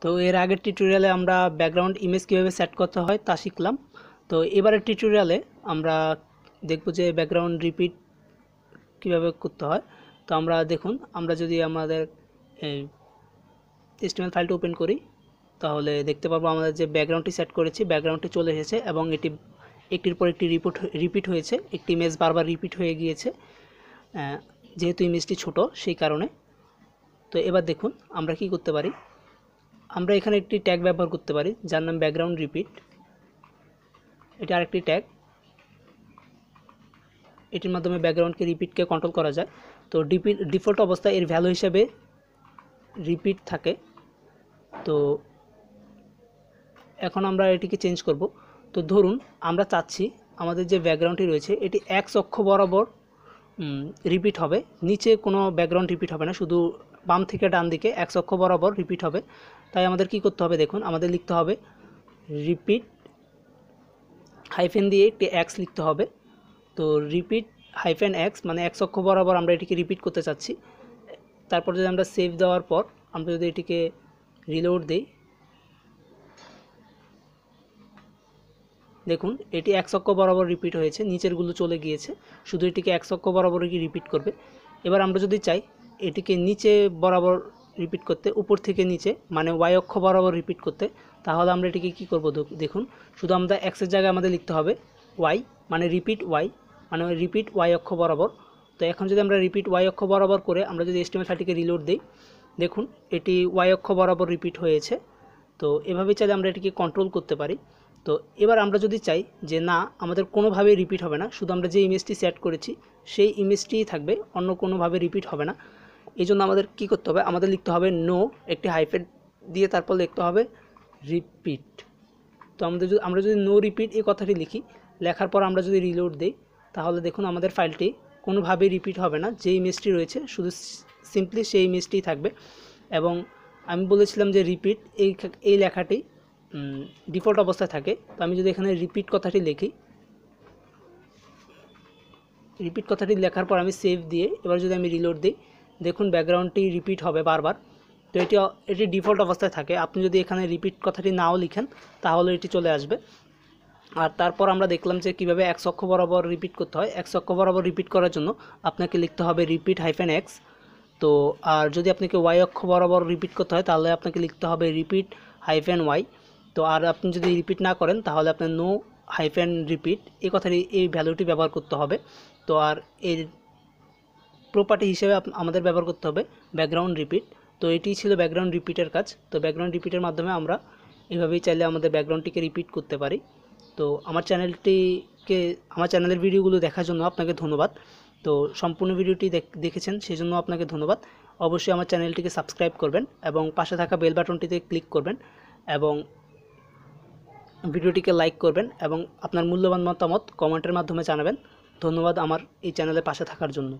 তো এর আগের টিউটোরিয়ালে আমরা ব্যাকগ্রাউন্ড ইমেজ কীভাবে সেট করতে হয় তা শিখলাম। তো এবারের টিউটোরিয়ালে আমরা দেখব যে ব্যাকগ্রাউন্ড রিপিট কীভাবে করতে হয়। তো আমরা দেখুন, আমরা যদি আমাদের HTML ফাইলটা ওপেন করি তাহলে দেখতে পারবো আমাদের যে ব্যাকগ্রাউন্ডটি সেট করেছি ব্যাকগ্রাউন্ডটি চলে এসেছে এবং এটি একটির পর একটি রিপিট হয়েছে। একটি ইমেজ বারবার রিপিট হয়ে গিয়েছে যেহেতু ইমেজটি ছোট সেই কারণে। তো এবার দেখুন আমরা কি করতে পারি। আমরা এখানে একটি ট্যাগ ব্যবহার করতে পারি যার নাম ব্যাকগ্রাউন্ড রিপিট। এটা আরেকটি ট্যাগ, এটির মাধ্যমে ব্যাকগ্রাউন্ডকে রিপিটকে কন্ট্রোল করা যায়। তো ডিফল্ট অবস্থায় এর ভ্যালু হিসেবে রিপিট থাকে। তো এখন আমরা এটিকে চেঞ্জ করব। তো ধরুন আমরা চাচ্ছি আমাদের যে ব্যাকগ্রাউন্ডটি রয়েছে এটি এক্স অক্ষ বরাবর রিপিট হবে, নিচে কোনো ব্যাকগ্রাউন্ড রিপিট হবে না, শুধু বাম থেকে ডান দিকে এক্স অক্ষ বরাবর রিপিট হবে। তাই আমাদের কি করতে হবে দেখুন, আমাদের লিখতে হবে রিপিট হাইফেন দিয়ে একটি এক্স লিখতে হবে। তো রিপিট হাইফেন এক্স মানে এক্স অক্ষ বরাবর আমরা এটিকে রিপিট করতে চাচ্ছি। তারপর যদি আমরা সেভ দেওয়ার পর আমরা যদি এটিকে রিলোড দিই, দেখুন এটি এক্স অক্ষ বরাবর রিপিট হয়েছে, নিচেরগুলো চলে গিয়েছে, শুধু এটিকে এক্স অক্ষ বরাবরই রিপিট করবে। এবার আমরা যদি চাই এটিকে নিচে বরাবর রিপিট করতে, উপর থেকে নিচে মানে ওয়াই অক্ষ বরাবর রিপিট করতে, তাহলে আমরা এটিকে কী করব দেখুন, শুধু আমরা এক্সের জায়গায় আমাদের লিখতে হবে ওয়াই মানে রিপিট ওয়াই মানে রিপিট ওয়াই অক্ষ বরাবর। তো এখন যদি আমরা রিপিট ওয়াই অক্ষ বরাবর করে আমরা যদি HTML ফাইলটিকে রিলোড দিই, দেখুন এটি ওয়াই অক্ষ বরাবর রিপিট হয়েছে। তো এভাবে চাইলে আমরা এটিকে কন্ট্রোল করতে পারি। তো এবার আমরা যদি চাই যে না আমাদের কোনোভাবেই রিপিট হবে না, শুধু আমরা যে ইমেজটি সেট করেছি সেই ইমেজটিই থাকবে, অন্য কোনোভাবে রিপিট হবে না, এই জন্য আমাদের কী করতে হবে, আমাদের লিখতে হবে নো একটি হাইফেন দিয়ে তারপর লিখতে হবে রিপিট। তো আমরা যদি নো রিপিট এই কথাটি লিখি, লেখার পর আমরা যদি রিলোড দিই তাহলে দেখুন আমাদের ফাইলটি কোনোভাবেই রিপিট হবে না, যে ইমেজটি রয়েছে শুধু সিম্পলি সেই ইমেজটিই থাকবে। এবং আমি বলেছিলাম যে রিপিট এই লেখাটি ডিফল্ট অবস্থায় থাকে। তো আমি যদি এখানে রিপিট কথাটি লিখি, রিপিট কথাটি লেখার পর আমি সেভ দিয়ে এবার যদি আমি রিলোড দিই, দেখুন ব্যাকগ্রাউন্ডটি রিপিট হবে বারবার। তো এটি ডিফল্ট অবস্থায় থাকে। আপনি যদি এখানে রিপিট কথাটি নাও লিখেন তাহলে এটি চলে আসবে। আর তারপর আমরা দেখলাম যে কীভাবে এক্স অক্ষ বরাবর রিপিট করতে হয়। এক্স অক্ষ বরাবর রিপিট করার জন্য আপনাকে লিখতে হবে রিপিট হাইফেন এক্স। তো আর যদি আপনাকে ওয়াই অক্ষ বরাবর রিপিট করতে হয় তাহলে আপনাকে লিখতে হবে রিপিট হাইফেন ওয়াই। তো আর আপনি যদি রিপিট না করেন তাহলে আপনার নো হাইফেন রিপিট এই কথাটি এই ভ্যালুটি ব্যবহার করতে হবে। তো আর এর প্রপার্টি হিসেবে আমাদের ব্যবহার করতে হবে ব্যাকগ্রাউন্ড রিপিট। তো এটি ছিল ব্যাকগ্রাউন্ড রিপিটের কাজ। তো ব্যাকগ্রাউন্ড রিপিটের মাধ্যমে আমরা এভাবেই চাইলে আমাদের ব্যাকগ্রাউন্ডটিকে রিপিট করতে পারি। তো আমার চ্যানেলের ভিডিওগুলো দেখার জন্য আপনাকে ধন্যবাদ। তো সম্পূর্ণ ভিডিওটি দেখেছেন সেজন্য আপনাকে ধন্যবাদ। অবশ্যই আমার চ্যানেলটিকে সাবস্ক্রাইব করবেন এবং পাশে থাকা বেল বাটনটিতে ক্লিক করবেন এবং ভিডিওটিকে লাইক করবেন এবং আপনার মূল্যবান মতামত কমেন্টের মাধ্যমে জানাবেন। ধন্যবাদ আমার এই চ্যানেলের পাশে থাকার জন্য।